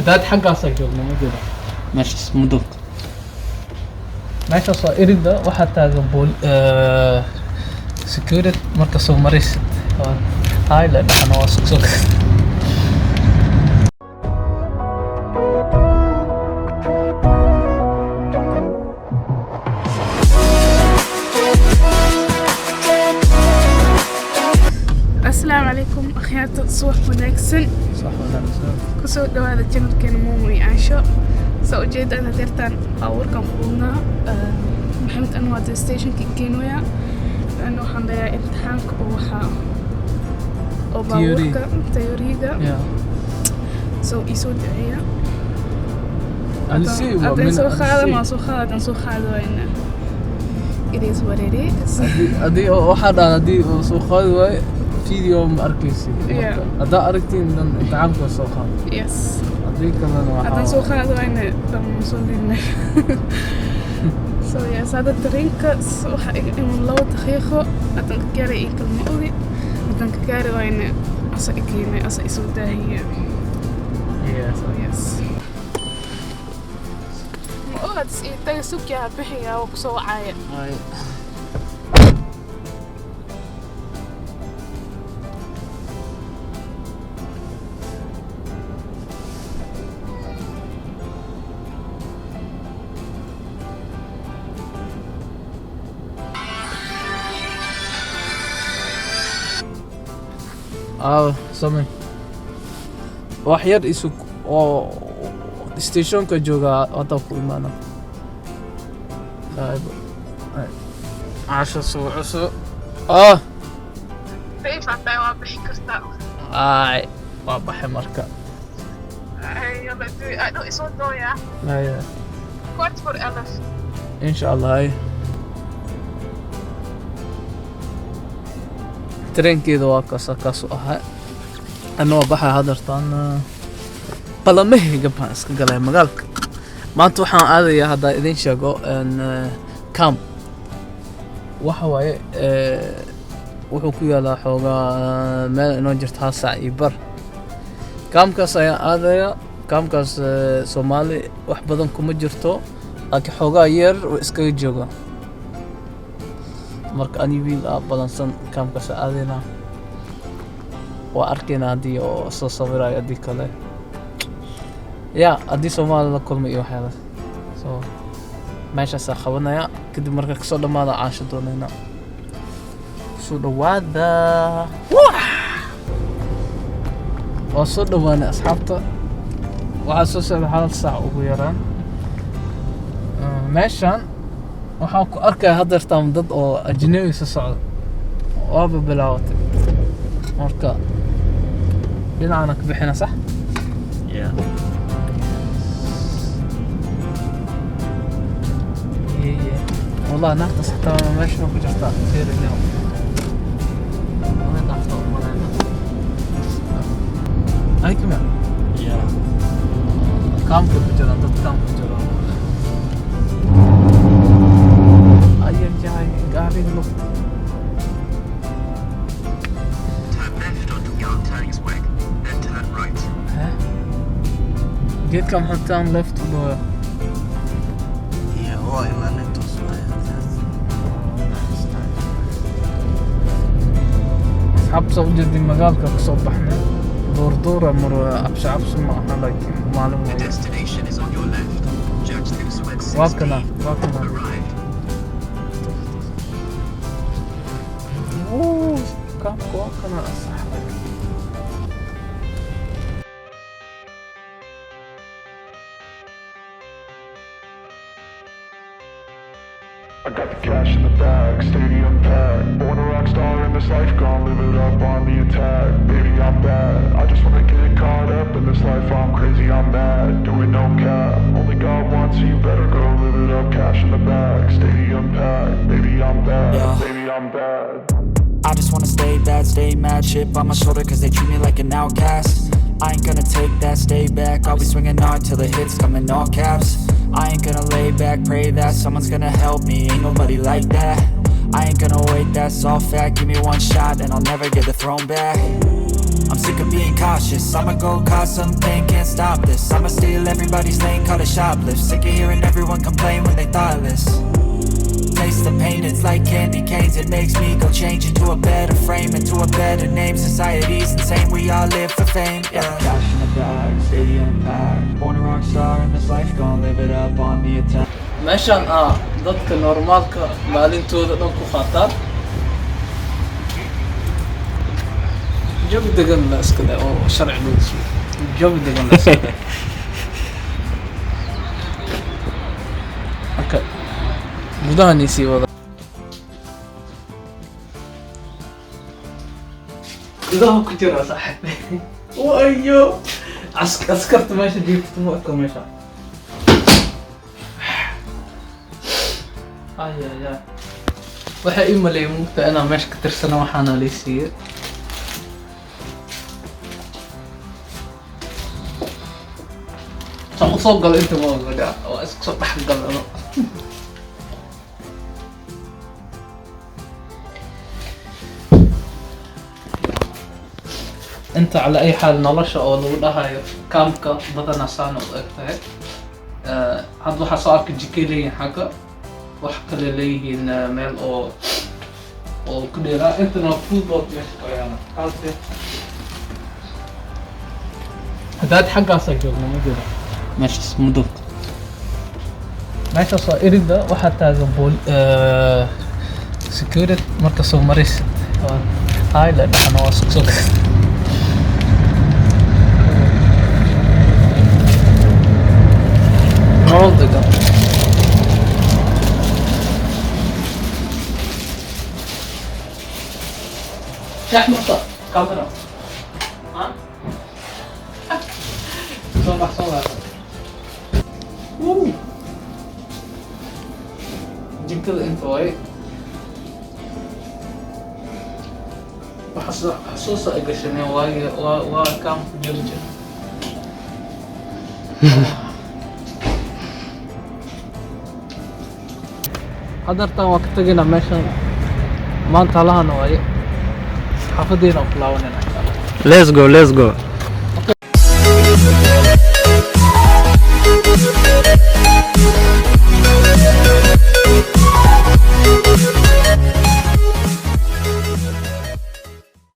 hadaad xaggaasaa joogna ma jiro meeshaas mudug meeshaas waa erida waxaa taagan security marka soo maraysid hay la dhacno waa sugsug السلام عليكم أخيات صوح ونكسن صح ولا نسأل كسو هذا الجنة كان مومي عايشة سو جيد أنا ديرتان أور كان قلنا محمد أنواع ستيشن كينويا لأنه حمدا امتحان كبوحة أو باوركا تيوريغا سو إيسو دعية أدن سو خالة ما سو خالة أدن سو خالة وإن it is what it is أدي واحد أدي سو خالة فيديو أركيسي هذا أركتين إن تعامل السوخان يس هذيك كمان واحد هذا سوخان هذا إنه دم صلينا so yes هذا الدرينك صح إنه لو تخيخه أتنك كاري إيكل مؤذي أتنك كاري وإنه أصا إكيني أصا إسودة هي so yes أوه تاي سوكيا بحيا وكسو عايا سمي waxyar isug oo stationka jooga wada ku imaana عاشا سو عسو كيف عطاي وابحي كرتا وابحي مركا يلا دو اسود دويا كورت فور ألف إن شاء الله هاي ترينكيدا waa kaas ahaa anoo baxa hadartaan qalamahiga baan iska galay magaalka maanta waxaan aadayaa hadda idin sheego camp waxa waaye wuxuu ku yaalaa xoogaa meel inoo jirta hal saac iyo bar campkaas ayaan aadayaa campkaas Soomaali wax badan kuma jirto laakiin xoogaa yar oo iskaga jooga marka ani wiil balansan campkaas aadayna waa arkayna hadii oo soo sawiray hadii kale hadii Soomaali la kulmay iyo waxyaalaha so meeshaas qabanaya kadib marka ka soo dhamaada caasho doonayna soo dhawaada waa soo dhawaana asxaabta waxaa soo socda hal saac ugu yaraan meeshan waxaan ku arkay hadartaan dad oo ajnabi soo socda waaba bilaawatay marka dhinacana ka bixina sax والله ناقص حتى ماشي ما كنت كثير اليوم والله ناقص هاي كمان كم كبجرا ضد كم كبجرا أيام جاي قاعدين له جيت كم حتى لفت ولا حبسة وجد المجال كصبحنا دور مر عبس ما احنا لكن معلوم واكنا كم واكنا صح I got the cash in the bag, stadium packed. Born a rock star in this life, gonna live it up on the attack. Baby, I'm bad, I just wanna get caught up in this life. I'm crazy, I'm mad, doing no cap. Only God wants you, better go live it up. Cash in the bag, stadium packed. Baby, I'm bad, baby, I'm bad. I just wanna stay bad, stay mad. Chip on my shoulder cause they treat me like an outcast. I ain't gonna take that, stay back. I'll be swinging hard till the hits come in all caps. I ain't gonna lay back, pray that someone's gonna help me. Ain't nobody like that. I ain't gonna wait, that's all fact. Give me one shot and I'll never get the throne back. I'm sick of being cautious. I'ma go cause something, can't stop this. I'ma steal everybody's lane, call it shoplift. Sick of hearing everyone complain when they thoughtless. Taste the pain, it's like candy canes. It makes me go change into a better frame, into a better name. Society's insane, we all live for fame, yeah. Cash in the bag, stadium packed. Born a rock star in this life, gon' live it up on the attack. meeshaan dadka normaalka maalintooda dhan ku qaataan jawi degan la iska leh oo sharci lagu sugo jawi degan la iska leh marka gudahan sii wada gudaha ku jira saaxiib wayo askarta meesha joogta ma arko meesha ay waxa ii maleeyay mugta inaan meesha ka tirsana waxaana la siiyay soo gal inta ma oga oo iska soo dhax galno انت على اي حال nolosha oo lagu dhahayo kaamka badana saan u egtahay hadda waxa soo arkay jikeleeyay xaga wax kale leeyihiin meel oo ku dheeraa intana football meesha ka yaala halka hadaad xaggaas joogno ma jiro meeshaas mudug meeshaas waa erida waxaa taagan security marka soo maraysid hay la dhaxno waa soo nolol degan شاح نقطة كاميرا ها صور صور جبت الانفوي وحصوصة اقشني وكام جرجة حضرتها وقتنا ماشان ما انت لها نواي حافظين او بلاونين Let's go.